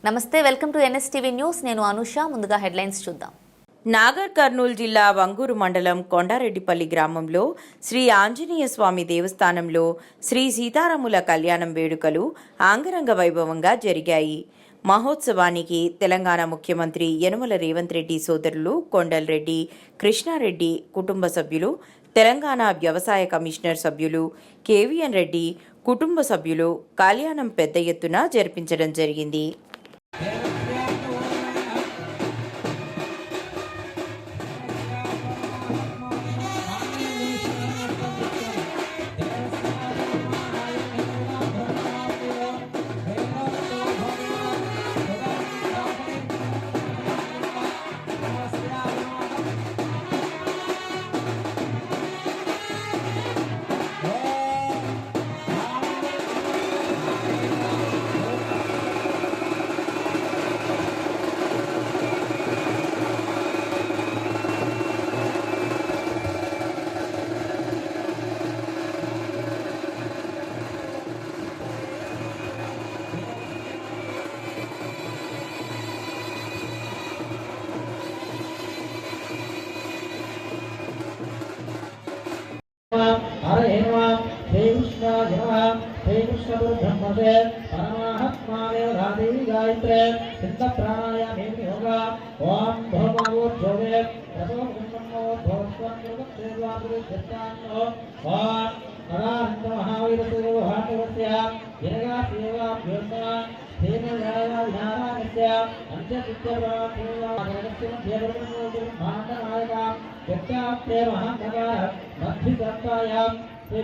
నమస్తే, welcome to NSTV news. నేను అనుష. ముందుగా హెడ్లైన్స్ చూద్దాం. నాగర్ కర్నూలు జిల్లా వంగూరు మండలం కొండారెడ్డిపల్లి గ్రామంలో శ్రీ ఆంజనేయ స్వామి దేవస్థానంలో శ్రీ సీతారాముల కళ్యాణం వేడుకలు అంగరంగ వైభవంగా జరిగాయి. మహోత్సవానికి తెలంగాణ ముఖ్యమంత్రి యనుమల రేవంత్ రెడ్డి సోదరులు కొండల్రెడ్డి, కృష్ణారెడ్డి కుటుంబ సభ్యులు, తెలంగాణ వ్యవసాయ కమిషనర్ సభ్యులు కేవీఎన్ రెడ్డి కుటుంబ సభ్యులు కళ్యాణం పెద్ద ఎత్తున జరిపించడం జరిగింది. हरे नमः श्री कृष्णाय नमः श्री कृष्णबुद्धम्मसे परमात्मादेव रादेवी गायत्रे सिद्ध प्राणायामे योगा ओम भवमावोज्जोवे रसो कुम्भमोद्भवस्वन्मुखसेवापुरे चित्तान्नो ओम अराहन्त महावीरसेवो हाटवस्य यनगा सेवा भ्योत्तमा धेनुर्यायविधानास्य अंत्यचित्तर्वासेवा जगत्स्य देवरमो महानायका यत्याप्ते महानगाः मध्यकर्तायां श्री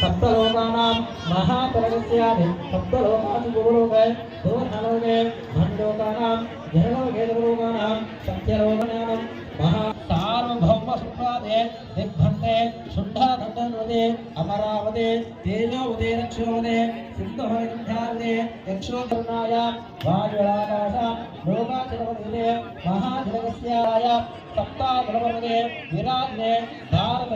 सप्तलोकानां महापरगस्यादि सप्तलोकासु गुरुलोके दोषलोके भण्डलोकानां जहलोकेदलोकानां सत्यलोकानां महा सार्वभौमसुप्रादे दिग्भन्ते शुण्ढादण्डनवदे अमरावदे तेजोवदे रक्षोवदे सिन्धुहरिगन्धावदे यक्षोकर्णाय वायुराकाश लोकाचलवदे महाजगस्याय सप्ताधरवदे विराज्ञे भारत